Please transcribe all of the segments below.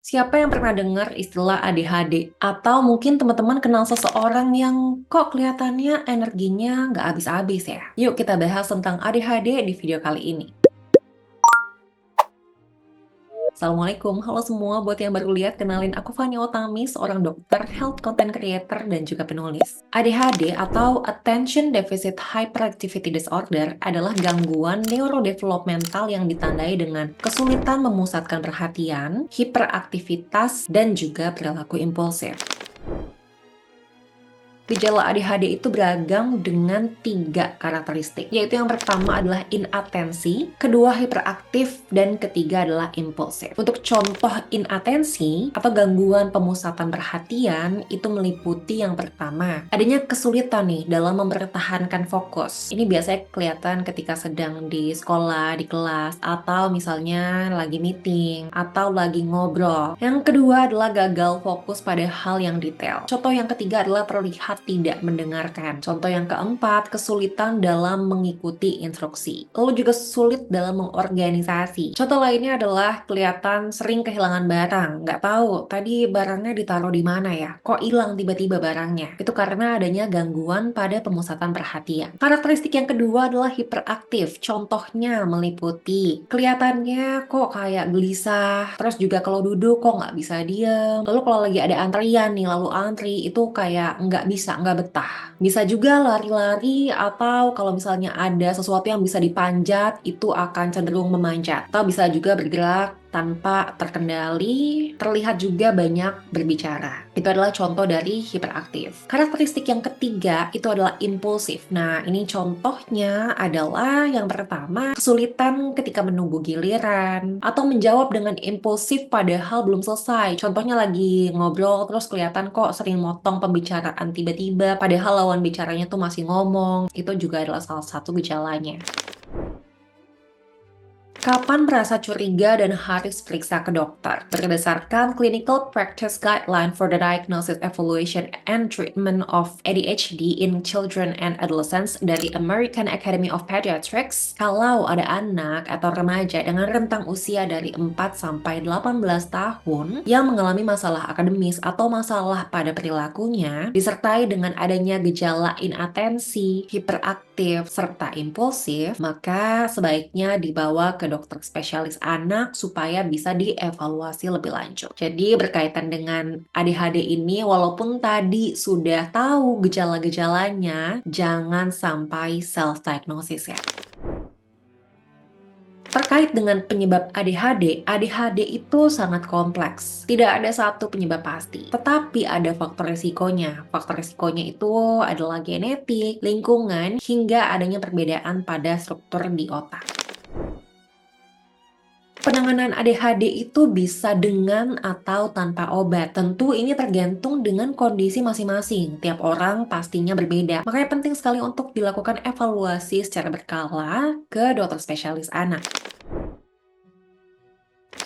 Siapa yang pernah dengar istilah ADHD? Atau mungkin teman-teman kenal seseorang yang kok kelihatannya energinya nggak habis-habis ya? Yuk kita bahas tentang ADHD di video kali ini. Assalamualaikum, halo semua. Buat yang baru lihat, kenalin aku Fani Otami, seorang dokter, health content creator, dan juga penulis. ADHD atau Attention Deficit Hyperactivity Disorder adalah gangguan neurodevelopmental yang ditandai dengan kesulitan memusatkan perhatian, hiperaktivitas, dan juga perilaku impulsif. Gejala ADHD itu beragam dengan 3 karakteristik, yaitu yang pertama adalah inatensi, kedua hiperaktif, dan ketiga adalah impulsif. Untuk contoh inatensi atau gangguan pemusatan perhatian itu meliputi yang pertama, adanya kesulitan nih dalam mempertahankan fokus. Ini biasanya kelihatan ketika sedang di sekolah, di kelas, atau misalnya lagi meeting, atau lagi ngobrol. Yang kedua adalah gagal fokus pada hal yang detail. Contoh yang ketiga adalah terlihat tidak mendengarkan. Contoh yang keempat, kesulitan dalam mengikuti instruksi. Lalu juga sulit dalam mengorganisasi. Contoh lainnya adalah kelihatan sering kehilangan barang. Nggak tahu, tadi barangnya ditaruh di mana ya? Kok hilang tiba-tiba barangnya? Itu karena adanya gangguan pada pemusatan perhatian. Karakteristik yang kedua adalah hiperaktif. Contohnya meliputi kelihatannya kok kayak gelisah, terus juga kalau duduk kok nggak bisa diem. Lalu kalau lagi ada antrian nih, lalu antri itu kayak nggak bisa, nggak betah. Bisa juga lari-lari atau kalau misalnya ada sesuatu yang bisa dipanjat, itu akan cenderung memanjat. Atau bisa juga bergerak tanpa terkendali, terlihat juga banyak berbicara. Itu adalah contoh dari hiperaktif. Karakteristik yang ketiga itu adalah impulsif. Nah, ini contohnya adalah yang pertama, kesulitan ketika menunggu giliran atau menjawab dengan impulsif padahal belum selesai. Contohnya lagi ngobrol terus kelihatan kok sering motong pembicaraan tiba-tiba padahal lawan bicaranya tuh masih ngomong. Itu juga adalah salah satu gejalanya. Kapan merasa curiga dan harus periksa ke dokter? Berdasarkan Clinical Practice Guideline for the Diagnosis, Evaluation, and Treatment of ADHD in Children and Adolescents dari American Academy of Pediatrics, kalau ada anak atau remaja dengan rentang usia dari 4 sampai 18 tahun yang mengalami masalah akademis atau masalah pada perilakunya, disertai dengan adanya gejala inatensi, hiperaktif, serta impulsif, maka sebaiknya dibawa ke dokter spesialis anak supaya bisa dievaluasi lebih lanjut. Jadi berkaitan dengan ADHD ini, walaupun tadi sudah tahu gejala-gejalanya, jangan sampai self-diagnosis ya. Terkait dengan penyebab ADHD, ADHD itu sangat kompleks. Tidak ada satu penyebab pasti, tetapi ada faktor resikonya. Faktor resikonya itu adalah genetik, lingkungan, hingga adanya perbedaan pada struktur di otak. Penanganan ADHD itu bisa dengan atau tanpa obat. Tentu ini tergantung dengan kondisi masing-masing. Tiap orang pastinya berbeda. Makanya penting sekali untuk dilakukan evaluasi secara berkala ke dokter spesialis anak.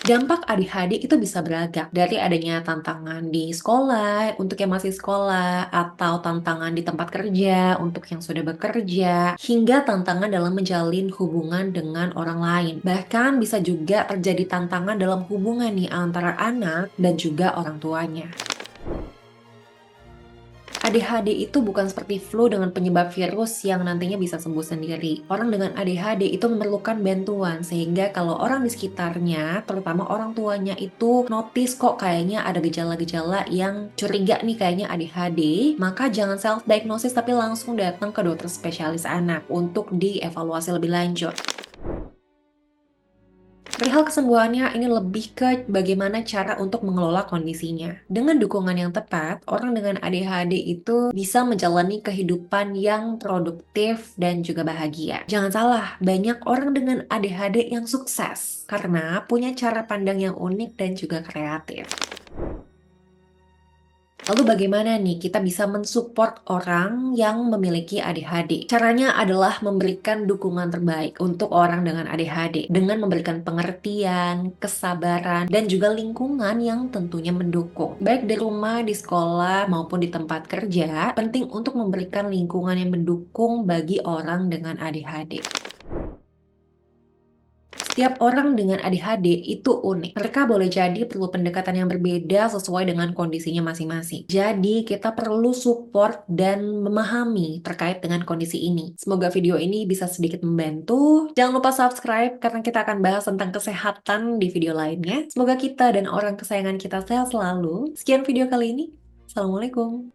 Dampak ADHD itu bisa beragam dari adanya tantangan di sekolah untuk yang masih sekolah atau tantangan di tempat kerja untuk yang sudah bekerja hingga tantangan dalam menjalin hubungan dengan orang lain. Bahkan bisa juga terjadi tantangan dalam hubungan nih antara anak dan juga orang tuanya. ADHD itu bukan seperti flu dengan penyebab virus yang nantinya bisa sembuh sendiri. Orang dengan ADHD itu memerlukan bantuan, sehingga kalau orang di sekitarnya, terutama orang tuanya itu notice kok kayaknya ada gejala-gejala yang curiga nih kayaknya ADHD, maka jangan self-diagnosis tapi langsung datang ke dokter spesialis anak untuk dievaluasi lebih lanjut. Perihal kesembuhannya, ini lebih ke bagaimana cara untuk mengelola kondisinya. Dengan dukungan yang tepat, orang dengan ADHD itu bisa menjalani kehidupan yang produktif dan juga bahagia. Jangan salah, banyak orang dengan ADHD yang sukses karena punya cara pandang yang unik dan juga kreatif. Lalu bagaimana nih kita bisa mensupport orang yang memiliki ADHD? Caranya adalah memberikan dukungan terbaik untuk orang dengan ADHD dengan memberikan pengertian, kesabaran, dan juga lingkungan yang tentunya mendukung. Baik di rumah, di sekolah, maupun di tempat kerja, penting untuk memberikan lingkungan yang mendukung bagi orang dengan ADHD. Tiap orang dengan ADHD itu unik. Mereka boleh jadi perlu pendekatan yang berbeda sesuai dengan kondisinya masing-masing. Jadi, kita perlu support dan memahami terkait dengan kondisi ini. Semoga video ini bisa sedikit membantu. Jangan lupa subscribe karena kita akan bahas tentang kesehatan di video lainnya. Semoga kita dan orang kesayangan kita sehat selalu. Sekian video kali ini. Assalamualaikum.